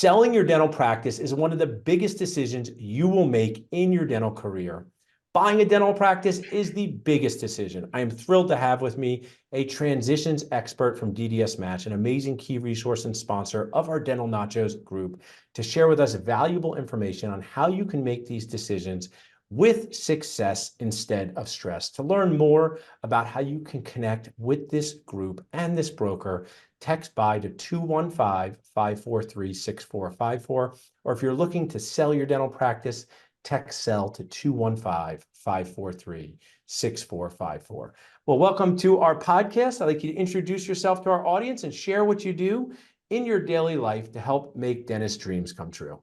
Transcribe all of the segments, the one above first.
Selling your dental practice is one of the biggest decisions you will make in your dental career. Buying a dental practice is the biggest decision. I am thrilled to have with me a transitions expert from DDSmatch, an amazing key resource and sponsor of our Dental Nachos group, to share with us valuable information on how you can make these decisions with success instead of stress. To learn more about how you can connect with this group and this broker, text BUY to 215-543-6454. Or if you're looking to sell your dental practice, text SELL to 215-543-6454. Well, welcome to our podcast. I'd like you to introduce yourself to our audience and share what you do in your daily life to help make dentist dreams come true.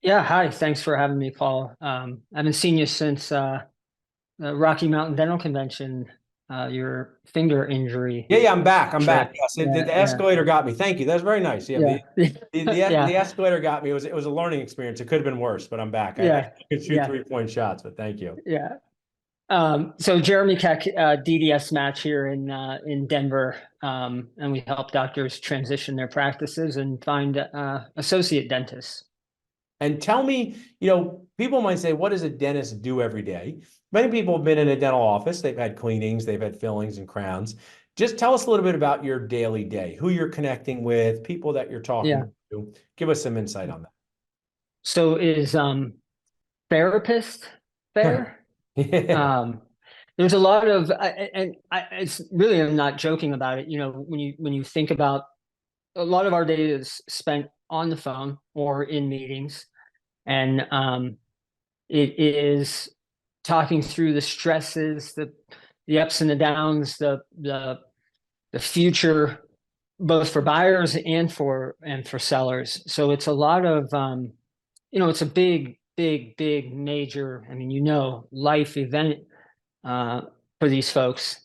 Yeah, hi. Thanks for having me, Paul. I haven't seen you since the Rocky Mountain Dental Convention, your finger injury. Yeah, I'm back. I'm Trip. back. Yes, Yeah, the escalator got me. Thank you. That's very nice. Yeah, yeah, the yeah, escalator got me. It was a learning experience. It could have been worse, but I'm back. I yeah, could shoot yeah, 3-point shots, but thank you. yeah. So Jeremy Keck, DDSmatch here in Denver, and we help doctors transition their practices and find associate dentists. And tell me, people might say, what does a dentist do every day? Many people have been in a dental office. They've had cleanings, they've had fillings and crowns. Just tell us a little bit about your daily day, who you're connecting with, people that you're talking Yeah. to. Give us some insight on So is therapist that. fair? Yeah. Um, there's a lot of, it's really, I'm not joking about it. You know, when you think about a lot of our day is spent on the phone or in meetings, and it is talking through the stresses, the ups and the downs, the future, both for buyers and for sellers. So it's a lot of it's a big major. I mean, life event uh, for these folks.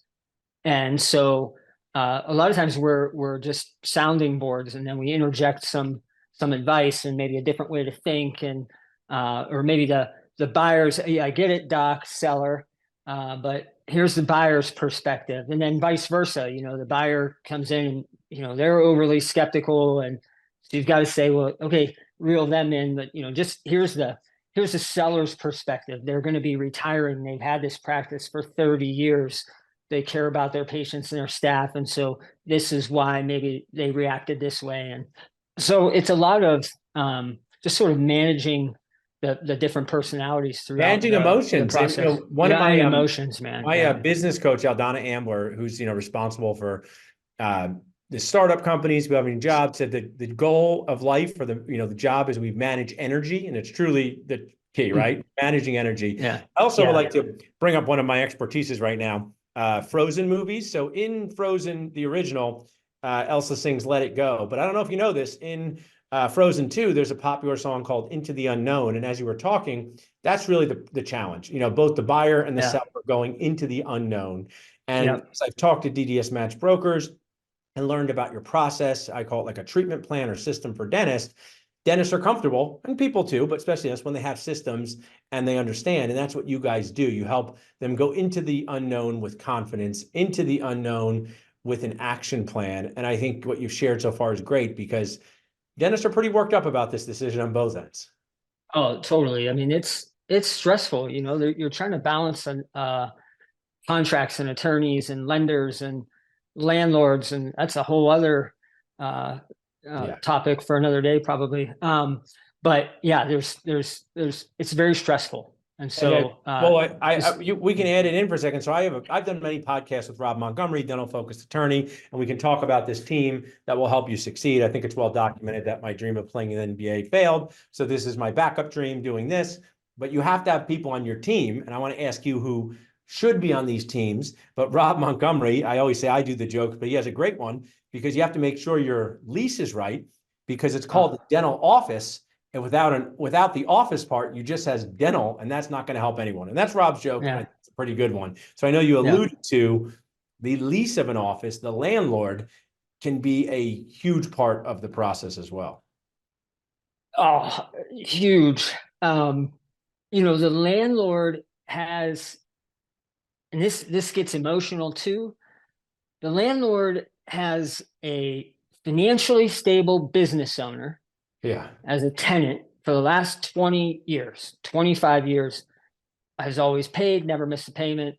And so a lot of times we're just sounding boards, and then we interject some advice and maybe a different way to think, and or maybe the buyers, yeah, I get it, doc, seller, but here's the buyer's perspective, and then vice versa. You know, the buyer comes in and they're overly skeptical, and so you've got to say, well, okay, reel them in, but just here's the seller's perspective. They're going to be retiring. They've had this practice for 30 years. They care about their patients and their staff. And so this is why maybe they reacted this way. And so it's a lot of just sort of managing the different personalities throughout Managing the emotions. And, process. one of Yeah, my and emotions, man. my Yeah. business coach, Aldana Ambler, who's responsible for the startup companies who have any jobs, said that the goal of life, or the job, is we manage energy, and it's truly the key, right? Managing energy. Yeah. I also would Yeah. like to bring up one of my expertises right now, Frozen movies. So in Frozen, the original, Elsa sings "Let It Go," but I don't know if you know this. In Frozen 2, there's a popular song called "Into the Unknown," and as you were talking, that's really the challenge. Both the buyer and the Yeah. seller going into the unknown. And Yeah. as I've talked to DDSmatch brokers and learned about your process, I call it like a treatment plan or system for dentists. Dentists are comfortable, and people too, but especially us, when they have systems and they understand. And that's what you guys do. You help them go into the unknown with confidence, into the unknown with an action plan. And I think what you've shared so far is great, because dentists are pretty worked up about this decision on both ends. Oh, totally. I mean, it's stressful. You're trying to balance contracts and attorneys and lenders and landlords, and that's a whole other uh, Yeah. topic for another day, probably. But yeah, it's very stressful, and And then, so well, just we can add it in for a second. So I've done many podcasts with Rob Montgomery, dental focused attorney, and we can talk about this team that will help you succeed. I think it's well documented that my dream of playing in the NBA failed. So this is my backup dream, doing this. But you have to have people on your team, and I want to ask you who should be on these teams. But Rob Montgomery, I always say I do the joke, but he has a great one, because you have to make sure your lease is right, because it's called the dental office. And without the office part, you just has dental, and that's not going to help anyone. And that's Rob's joke, and yeah, it's a pretty good one. So I know you yeah. alluded to the lease of an office. The landlord can be a huge part of the process as well. Oh, huge. The landlord has, and this gets emotional too. The landlord has a financially stable business owner Yeah. as a tenant for the last 20 years, 25 years, has always paid, never missed a payment.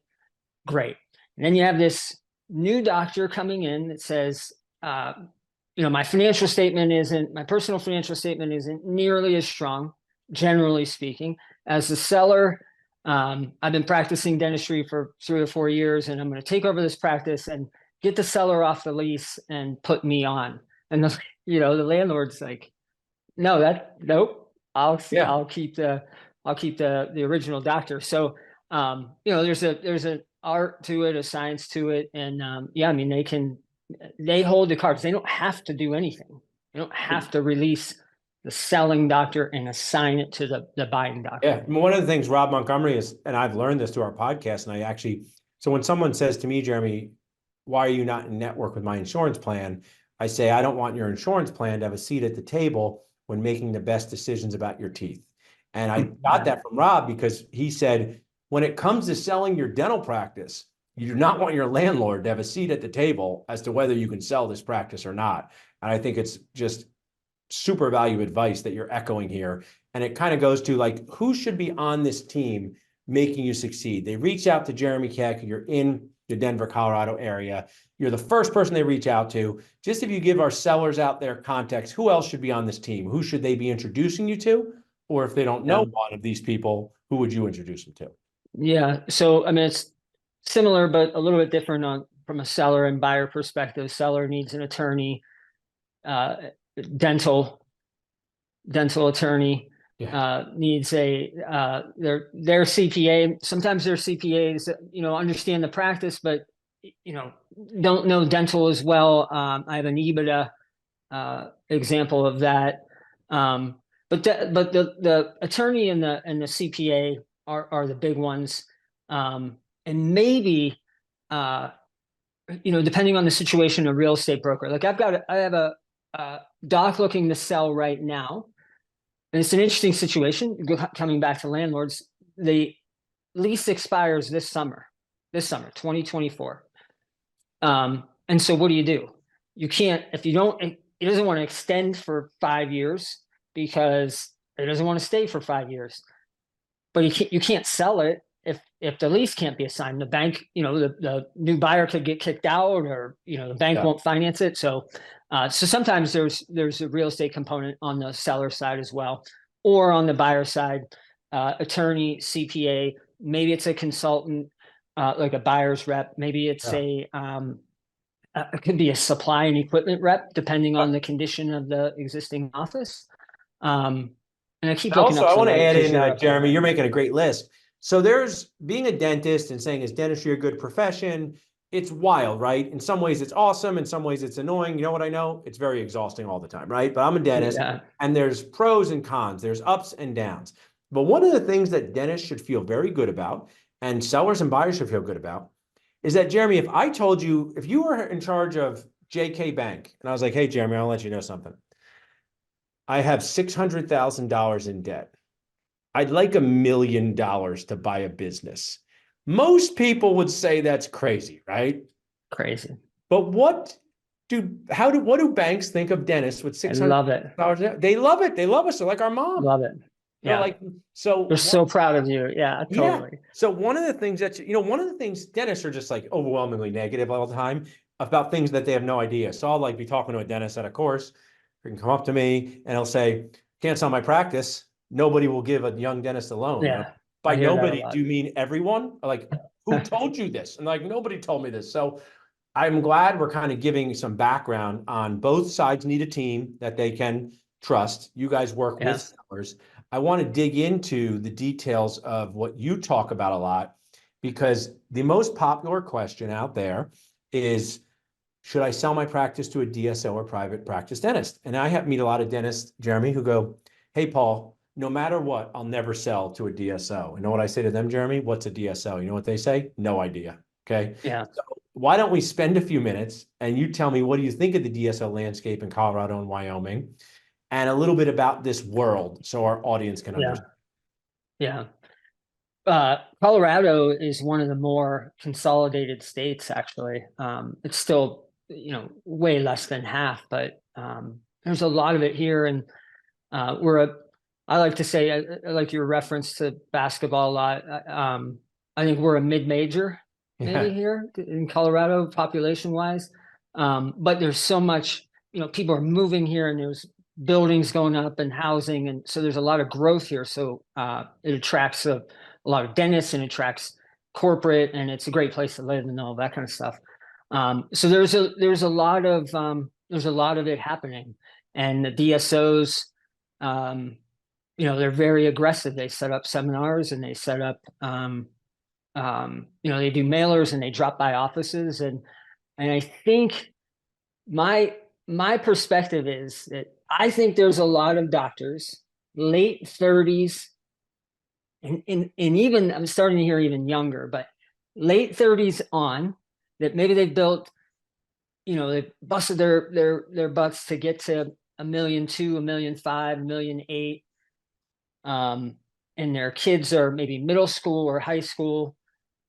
Great. And then you have this new doctor coming in that says, my personal financial statement isn't nearly as strong, generally speaking, as the seller. I've been practicing dentistry for 3 or 4 years, and I'm going to take over this practice and get the seller off the lease and put me on. And the landlord's like, no, nope. Yeah. I'll keep the original doctor. So there's an art to it, a science to it, and they hold the cards. They don't have to do anything. They don't have to release the selling doctor and assign it to the buying doctor. Yeah. One of the things Rob Montgomery is, and I've learned this through our podcast, so when someone says to me, Jeremy, why are you not in network with my insurance plan? I say, I don't want your insurance plan to have a seat at the table when making the best decisions about your teeth. And I got that from Rob because he said, when it comes to selling your dental practice, you do not want your landlord to have a seat at the table as to whether you can sell this practice or not. And I think it's just super value advice that you're echoing here. And it kind of goes to like, who should be on this team making you succeed? They reach out to Jeremy Keck. You're in the Denver, Colorado area. You're the first person they reach out to. Just if you give our sellers out there context, who else should be on this team? Who should they be introducing you to? Or if they don't know one of these people, who would you introduce them to? Yeah. So, I mean, it's similar, but a little bit different from a seller and buyer perspective. Seller needs an attorney, dental attorney, needs their CPA. Sometimes their CPAs, understand the practice, but, don't know dental as well. I have an EBITDA example of that. But the attorney and the CPA are the big ones. And maybe, depending on the situation, a real estate broker. Like I have a doc looking to sell right now. And it's an interesting situation. Coming back to landlords, the lease expires this summer, 2024. And so what do? You can't, if you don't, it doesn't want to extend for 5 years because it doesn't want to stay for 5 years. But you can't sell it if the lease can't be assigned. The bank, the new buyer could get kicked out, or the bank won't finance it. So sometimes there's a real estate component on the seller side as well, or on the buyer side, attorney, CPA. Maybe it's a consultant, like a buyer's rep. Maybe it's it could be a supply and equipment rep, depending on the condition of the existing office. And I keep looking also, up. I want to add in, Jeremy, you're making a great list. So there's being a dentist and saying, is dentistry a good profession? It's wild, right? In some ways it's awesome. In some ways it's annoying. You know what I know? It's very exhausting all the time, right? But I'm a dentist and there's pros and cons. There's ups and downs. But one of the things that dentists should feel very good about, and sellers and buyers should feel good about, is that, Jeremy, if I told you, if you were in charge of JK Bank, and I was like, hey, Jeremy, I'll let you know something. I have $600,000 in debt. I'd like $1 million to buy a business. Most people would say that's crazy, right? Crazy. But what do banks think of dentists with $600,000? Love it. They love it. They love us. They're like our mom. Love it. Yeah. They're so proud of you. Yeah, totally. Yeah. So one of the things dentists are just like overwhelmingly negative all the time about things that they have no idea. So I'll be talking to a dentist at a course. He can come up to me and he'll say, can't sell my practice. Nobody will give a young dentist a loan. Yeah. By nobody, do you mean everyone? Like, who told you this? And nobody told me this. So I'm glad we're kind of giving some background on both sides need a team that they can trust. You guys work with sellers. I want to dig into the details of what you talk about a lot, because the most popular question out there is, should I sell my practice to a DSO or private practice dentist? And I meet a lot of dentists, Jeremy, who go, hey, Paul, no matter what, I'll never sell to a DSO. You know what I say to them, Jeremy? What's a DSO? You know what they say? No idea. Okay. Yeah. So why don't we spend a few minutes and you tell me, what do you think of the DSO landscape in Colorado and Wyoming, and a little bit about this world so our audience can understand? Yeah. Colorado is one of the more consolidated states, actually. It's still, way less than half, but there's a lot of it here. And I like to say, I like your reference to basketball a lot. I think we're a mid-major maybe Yeah. here in Colorado, population wise. But there's so much, people are moving here and there's buildings going up and housing. And so there's a lot of growth here. So it attracts a lot of dentists and attracts corporate, and it's a great place to live and all that kind of stuff. So there's a lot of it happening, and the DSOs, they're very aggressive. They set up seminars and they set up, they do mailers and they drop by offices, and I think my perspective is that I think there's a lot of doctors, late 30s, and even I'm starting to hear even younger, but late 30s on, that maybe they've built, they busted their butts to get to 1,200,000, 1,500,000, 1,800,000. And their kids are maybe middle school or high school.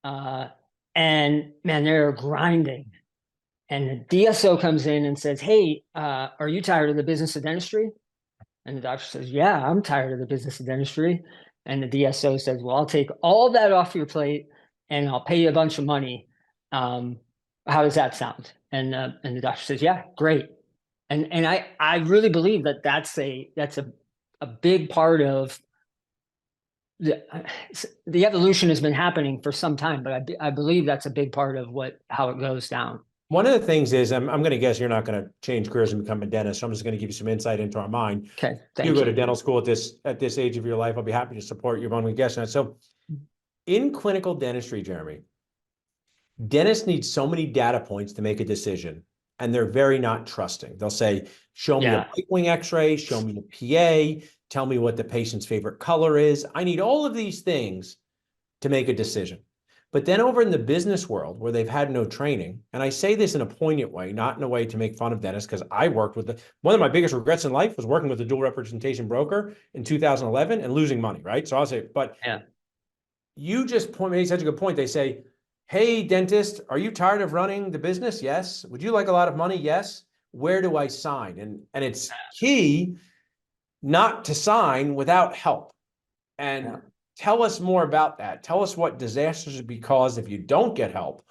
And man, they're grinding. And the DSO comes in and says, "Hey, are you tired of the business of dentistry?" And the doctor says, "Yeah, I'm tired of the business of dentistry." And the DSO says, "Well, I'll take all that off your plate and I'll pay you a bunch of money. How does that sound?" And the doctor says, "Yeah, great." And I really believe that that's a big part of the evolution has been happening for some time, but I believe that's a big part of how it goes down. One of the things is, I'm going to guess you're not going to change careers and become a dentist. So I'm just going to give you some insight into our mind. Okay, thank You you. go to dental school at this age of your life. I'll be happy to support you. But I'm going to guess that. So in clinical dentistry, Jeremy, dentists need so many data points to make a decision, and they're very not trusting. They'll say, "Show me a bite wing x-ray, show me a PA, tell me what the patient's favorite color is. I need all of these things to make a decision." But then over in the business world where they've had no training, and I say this in a poignant way, not in a way to make fun of dentists, because I worked with one of my biggest regrets in life was working with a dual representation broker in 2011 and losing money, right? So I'll say, but you just made such a good point. They say, "Hey, dentist, are you tired of running the business? Yes. Would you like a lot of money? Yes. Where do I sign?" And it's key not to sign without help. And tell us more about that. Tell us what disasters would be caused if you don't get help.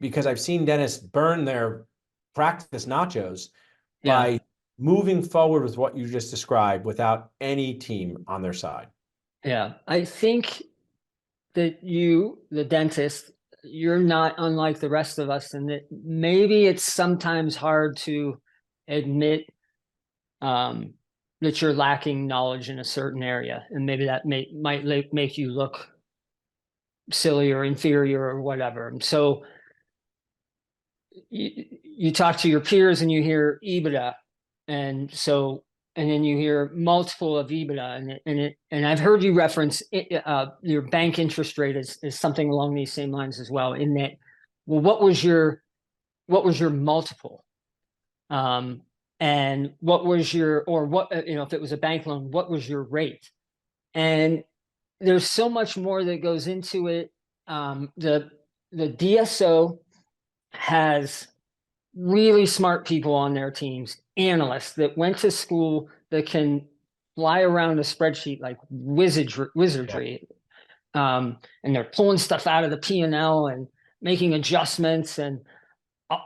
Because I've seen dentists burn their practice nachos by moving forward with what you just described without any team on their side. Yeah, I think that the dentist, you're not unlike the rest of us, and that maybe it's sometimes hard to admit that you're lacking knowledge in a certain area, and maybe that might make you look silly or inferior or whatever. And so you talk to your peers and you hear EBITDA, and then you hear multiple of EBITDA, and I've heard you reference your bank interest rate is something along these same lines as well. In that, well, what was your multiple? And what was if it was a bank loan, what was your rate? And there's so much more that goes into it. The DSO has really smart people on their teams, analysts that went to school that can fly around a spreadsheet like wizardry. And they're pulling stuff out of the P&L and making adjustments, and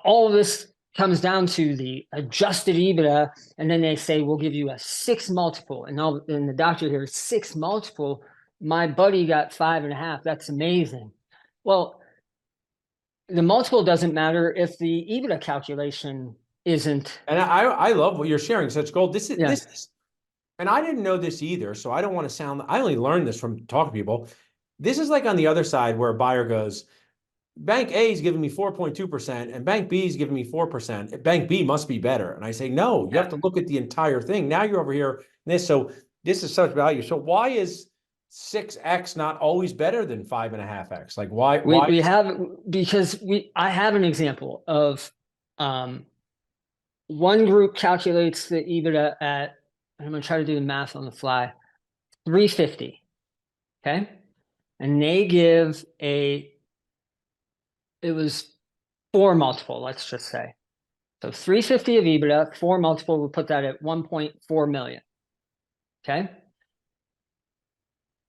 all of this comes down to the adjusted EBITDA, and then they say, "We'll give you a 6 multiple." And the doctor hears 6 multiple. My buddy got 5.5. That's amazing. Well, the multiple doesn't matter if the EBITDA calculation isn't. And I love what you're sharing, such gold. This is, and I didn't know this either, so I don't want to sound, I only learned this from talking to people. This is like on the other side where a buyer goes, "Bank A is giving me 4.2% and Bank B is giving me 4%. Bank B must be better." And I say, "No, you have to look at the entire thing." Now you're over here. So this is such value. So why is 6x not always better than 5.5x? Like why? We have, because I have an example of one group calculates the EBITDA at, I'm going to try to do the math on the fly, 350. Okay. And they give it was 4 multiple, let's just say. So 350 of EBITDA, 4 multiple, we'll put that at 1.4 million. Okay.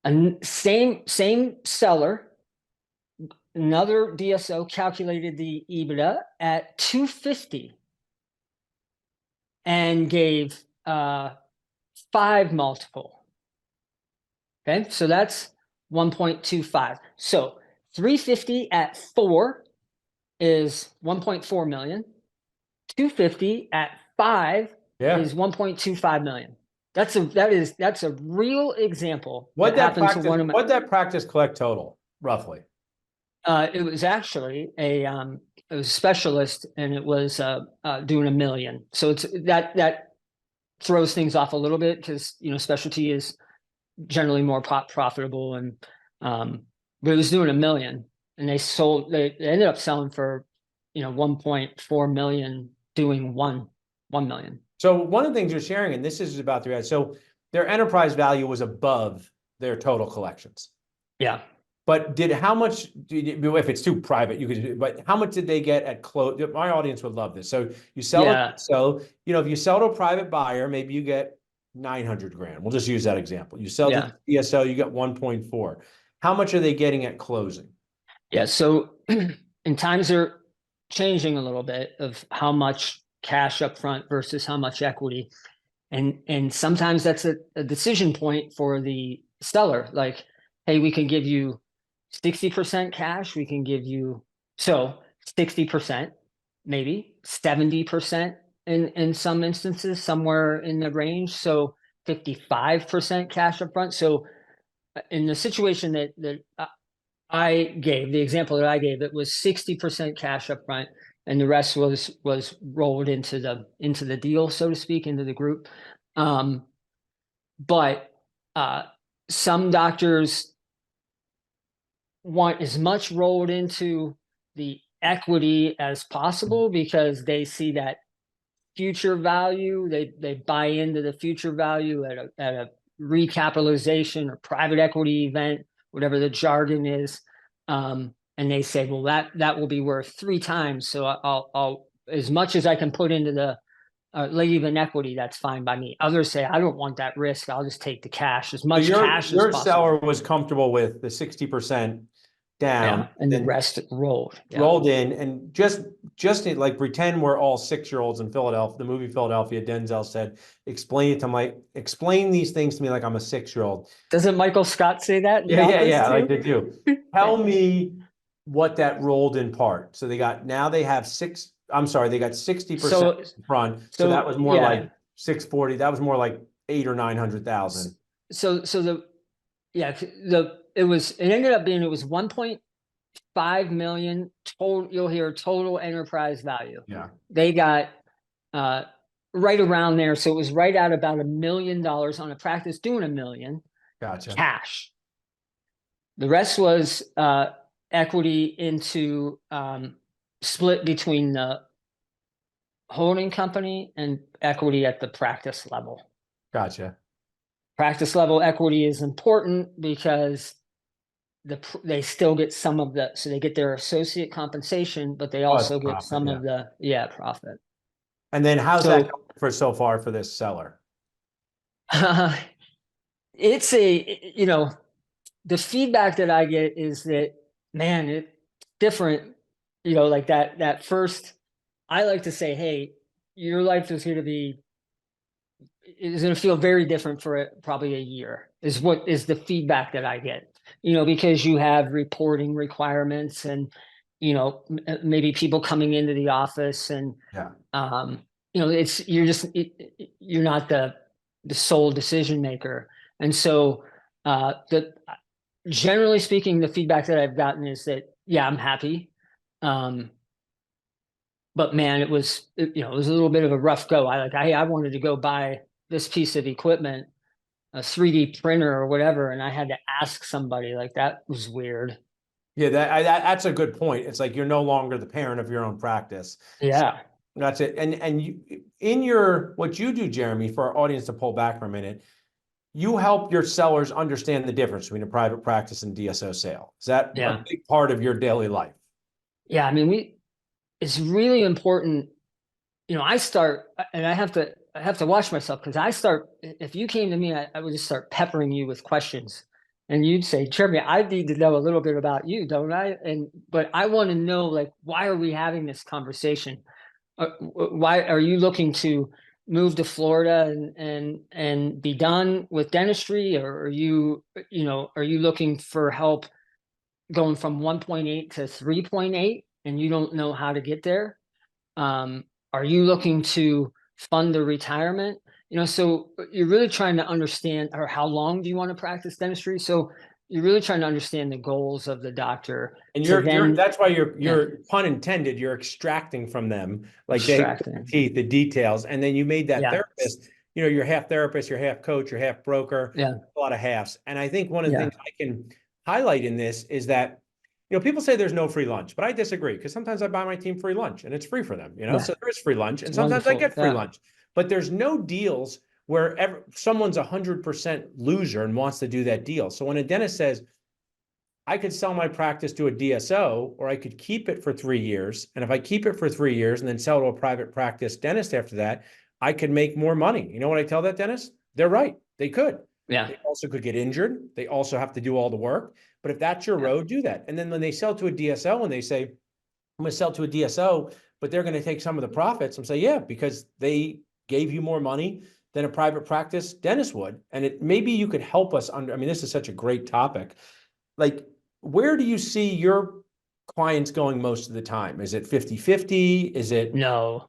And same seller, another DSO calculated the EBITDA at 250 and gave 5 multiple. Okay, so that's 1.25. So 350 at 4 is 1.4 million. 250 at 5 Yeah. is 1.25 million. That's a real example What that that happened to practice, one of my. what that practice collect total, roughly? It was actually it was a specialist, and it was doing $1 million. So it's that throws things off a little bit, because specialty is generally more profitable, and but it was doing $1 million, and they ended up selling for 1.4 million, doing 1 million. So one of the things you're sharing, and this is about so their enterprise value was above their total collections. Yeah. But how much, if it's too private, but how much did they get at close? My audience would love this. So you sell Yeah. it. So, if you sell to a private buyer, maybe you get 900 grand. We'll just use that example. You sell to the DSO, you get 1.4. How much are they getting at closing? Yeah. So and times are changing a little bit of how much cash up front versus how much equity. And sometimes that's a decision point for the seller. Like, hey, we can give you 60% cash. We can give you 60%, maybe 70% in some instances, somewhere in the range. So 55% cash up front. So in the situation that I gave, the example that I gave, it was 60% cash up front, and the rest was rolled into the deal, so to speak, into the group. But some doctors want as much rolled into the equity as possible, because they see that future value. They buy into the future value at a recapitalization or private equity event, whatever the jargon is. And they say, well, that will be worth 3 times. So I'll as much as I can put into the leave in equity, that's fine by me. Others say, I don't want that risk. I'll just take the cash, as much cash as Your possible. seller was comfortable with the 60% down, and the rest rolled. Rolled in, and just like pretend we're all 6-year-olds in Philadelphia. The movie Philadelphia, Denzel said, explain these things to me like I'm a 6-year-old. Doesn't Michael Scott say that in The Yeah, Office like too? they do. Tell me what that rolled in part. So they got 60% front. So that was more like 640. That was more like 800,000 or 900,000. It ended up being, it was 1.5 million total. You'll hear total enterprise value. Yeah. They got right around there. So it was right at about $1 million on a practice doing $1 million. Gotcha. Cash. The rest was equity into split between the holding company and equity at the practice level. Gotcha. Practice level equity is important because they still get some of so they get their associate compensation, but they also get profit, some of the profit. And then how's that for so far for this seller? It's the feedback that I get is that, man, it's different. Like that first, I like to say, hey, your life is going to feel very different for probably a year, is what is the feedback that I get. Because you have reporting requirements, and maybe people coming into the office, and you're not the sole decision maker. And so generally speaking, the feedback that I've gotten is that, I'm happy. But man, it was a little bit of a rough go. I wanted to go buy this piece of equipment, a 3D printer or whatever, and I had to ask somebody. Like, that was weird. Yeah, that's a good point. It's like you're no longer the parent of your own practice. Yeah. So that's it. And you, what you do, Jeremy, for our audience to pull back for a minute, you help your sellers understand the difference between a private practice and DSO sale. Is that a big part of your daily life? Yeah, I mean, it's really important. I start, and I have to have to watch myself because if you came to me, I would just start peppering you with questions. And you'd say, Jeremy, I need to know a little bit about you, don't I? But I want to know, like, why are we having this conversation? Why are you looking to move to Florida and be done with dentistry, or are you looking for help going from 1.8 to 3.8 and you don't know how to get there? Are you looking to fund the retirement? So you're really trying to understand, or how long do you want to practice dentistry? So you're really trying to understand the goals of the doctor. And you're that's why you're pun intended, you're extracting from them, like they extracting. teeth, the details. And then you made that Yeah. therapist, you're half therapist, you're half coach, you're half broker, Yeah. a lot of halves. And I think one of the Yeah. things I can highlight in this is that, people say there's no free lunch, but I disagree, because sometimes I buy my team free lunch and it's free for them, Yeah. so there is free lunch, and It's sometimes I wonderful. get free Yeah. lunch, but there's no deals where someone's 100% loser and wants to do that deal. So when a dentist says, I could sell my practice to a DSO, or I could keep it for 3 years. And if I keep it for 3 years and then sell to a private practice dentist after that, I could make more money. You know what I tell that dentist? They're right. They could. Yeah. They also could get injured. They also have to do all the work. But if that's your road, do that. And then when they sell to a DSO and they say, I'm going to sell to a DSO, but they're going to take some of the profits, I'm saying, yeah, because they gave you more money than a private practice dentist would. And maybe you could help us this is such a great topic. Like, where do you see your clients going most of the time? Is it 50-50? Is it No,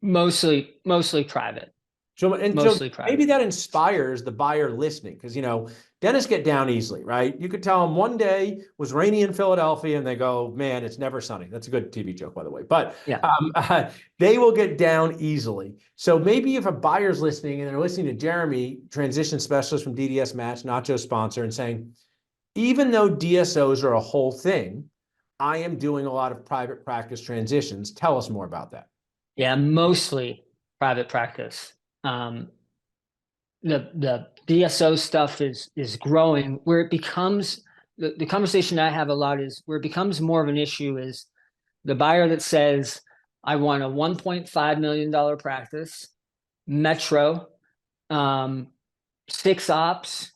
mostly private. so? And so Mostly maybe private. that inspires the buyer listening, because dentists get down easily, right? You could tell them one day was rainy in Philadelphia, and they go, "Man, it's never sunny." That's a good TV joke, by the way. But Yeah. they will get down easily. So maybe if a buyer's listening and they're listening to Jeremy, transition specialist from DDSmatch, Nachos sponsor, and saying, even though DSOs are a whole thing, I am doing a lot of private practice transitions. Tell us more about that. Yeah, mostly private practice. The DSO stuff is growing, where it becomes the conversation I have a lot is where it becomes more of an issue is the buyer that says, I want a $1.5 million practice, metro, 6 ops,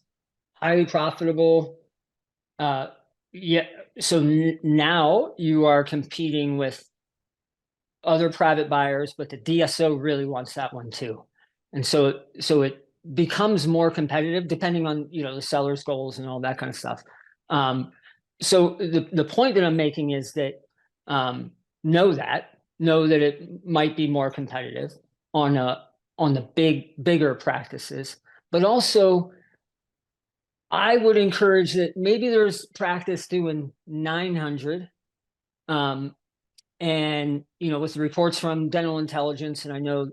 highly profitable. Yeah. So now you are competing with other private buyers, but the DSO really wants that one too. And so it becomes more competitive depending on, the seller's goals and all that kind of stuff. So the point that I'm making is that, know that it might be more competitive on the bigger practices, but also I would encourage that maybe there's practice doing 900, and with the reports from Dental Intelligence, and I know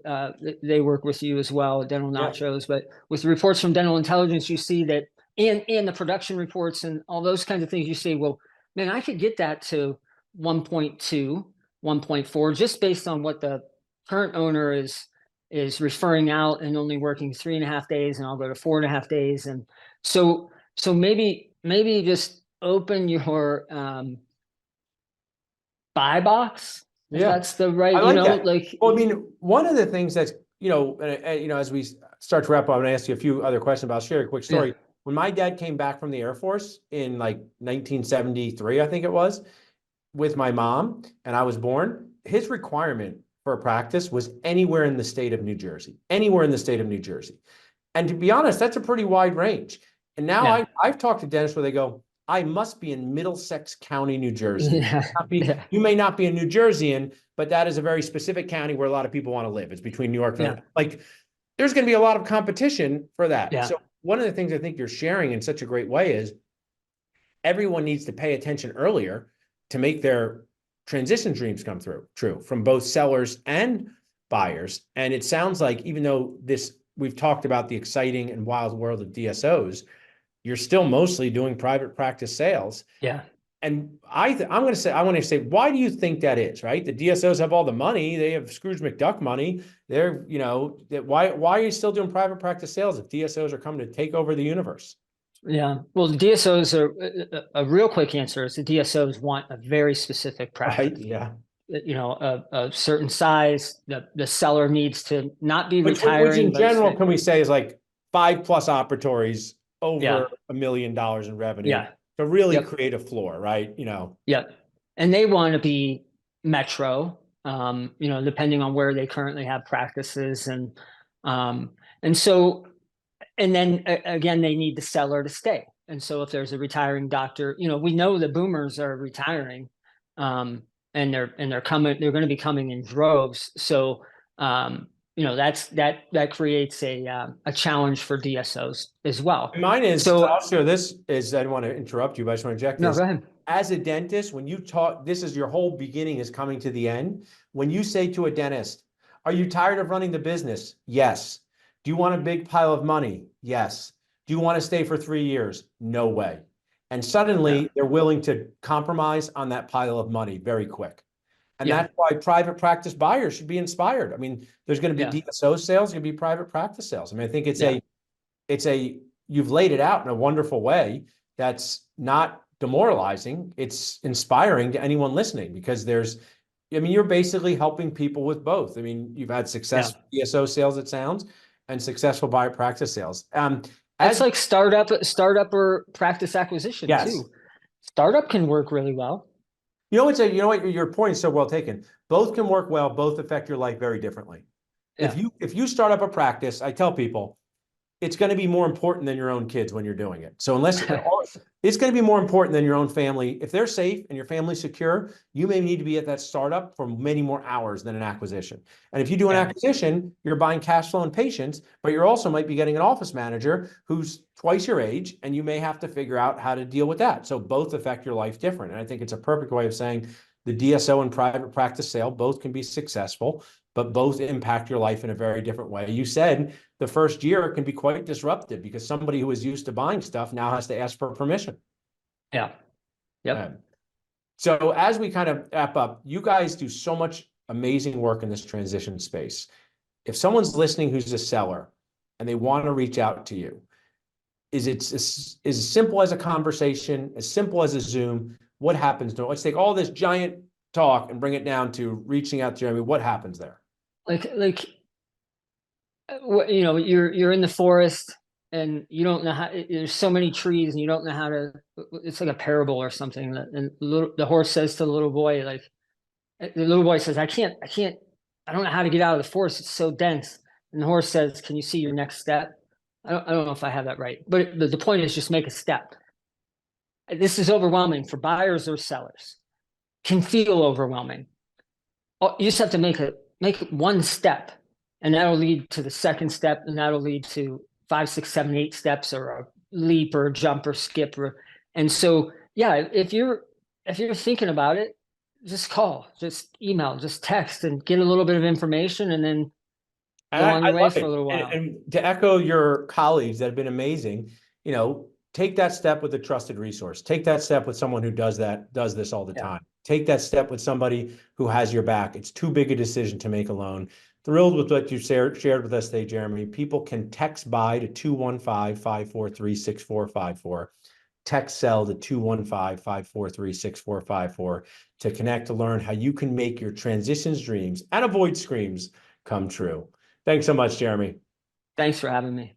they work with you as well, Dental Nachos, but with the reports from Dental Intelligence, you see that, and the production reports and all those kinds of things, you say, well, man, I could get that to 1.2, 1.4, just based on what the current owner is referring out and only working 3.5 days, and I'll go to 4.5 days. And so maybe just open your buy box, if that's the right, I like that. like. Well, one of the things that's, as we start to wrap up, I'm going to ask you a few other questions, but I'll share a quick story. Yeah. When my dad came back from the Air Force in like 1973, I think it was, with my mom, and I was born, his requirement for a practice was anywhere in the state of New Jersey, anywhere in the state of New Jersey. And to be honest, that's a pretty wide range. And now I've talked to dentists where they go, I must be in Middlesex County, New Jersey. You may not be a New Jerseyan, but that is a very specific county where a lot of people want to live. It's between New York and like, there's going to be a lot of competition for that. Yeah. So one of the things I think you're sharing in such a great way is everyone needs to pay attention earlier to make their transition dreams come true from both sellers and buyers. And it sounds like, even though we've talked about the exciting and wild world of DSOs, you're still mostly doing private practice sales. Yeah. And I want to say, why do you think that is, right? The DSOs have all the money. They have Scrooge McDuck money. They're, why are you still doing private practice sales if DSOs are coming to take over the universe? Yeah. Well, the DSOs are a real quick answer is the DSOs want a very specific practice. Right. Yeah. a certain size. The seller needs to not be Which retiring, in but general, can we say is like 5+ operatories yeah, over $1 million in revenue yeah, to really yep, create a floor, right? yep. And they want to be metro, depending on where they currently have practices, um, and so, and then again, they need the seller to stay. And so if there's a retiring doctor, we know the boomers are retiring, um, and they're coming, they're going to be coming in droves. So, that creates a challenge for DSOs as well. Mine is, so So I'll share this, is I don't want to interrupt you, but I just want to inject no, this. go ahead. As a dentist, when you talk, this is your whole beginning is coming to the end. When you say to a dentist, are you tired of running the business? Yes. Do you want a big pile of money? Yes. Do you want to stay for 3 years? No way. And Yeah, suddenly they're willing to compromise on that pile of money very quick. And yeah, that's why private practice buyers should be inspired. I mean, there's going to be yeah, DSO sales, going to be private practice sales. I mean, I think yeah, you've laid it out in a wonderful way that's not demoralizing. It's inspiring to anyone listening because you're basically helping people with both. I mean, you've had yeah. successful DSO sales, it sounds, and successful buyer practice sales. That's As like startup or practice acquisition yes, too. Startup can work really well. what, your point is so well taken. Both can work well, both affect your life very differently. Yeah. If you start up a practice, I tell people, it's going to be more important than your own kids when you're doing it. So it's going to be more important than your own family. If they're safe and your family's secure, you may need to be at that startup for many more hours than an acquisition. And if you do an Yeah. acquisition, you're buying cash flow and patience, but you're also might be getting an office manager who's twice your age, and you may have to figure out how to deal with that. So both affect your life different. And I think it's a perfect way of saying the DSO and private practice sale both can be successful, but both impact your life in a very different way. You said the first year can be quite disruptive because somebody who is used to buying stuff now has to ask for permission. Yeah. Yep. So as we kind of wrap up, you guys do so much amazing work in this transition space. If someone's listening who's a seller and they want to reach out to you, is it as simple as a conversation, as simple as a Zoom? What happens to it? Let's take all this giant talk and bring it down to reaching out to Jeremy. What happens there? Like you're in the forest and you don't know how, there's so many trees and you don't know how to, it's like a parable or something. And the horse says to the little boy, like, the little boy says, I don't know how to get out of the forest. It's so dense. And the horse says, can you see your next step? I don't know if I have that right, but the point is just make a step. This is overwhelming for buyers or sellers. Can feel overwhelming. Oh, you just have to make one step, and that'll lead to the second step, and that'll lead to 5, 6, 7, 8 steps, or a leap, or a jump, or skip, and so yeah, if you're thinking about it, just call, just email, just text, and get a little bit of information, and then And go on I your way love for a it. little while. And to echo your colleagues that have been amazing, take that step with a trusted resource. Take that step with someone who does this all the Yeah, time. Take that step with somebody who has your back. It's too big a decision to make alone. Thrilled with what you shared with us today, Jeremy. People can text by to 215-543-6454. Text cell to 215-543-6454 to connect to learn how you can make your transitions dreams and avoid screams come true. Thanks so much, Jeremy. thanks for having me.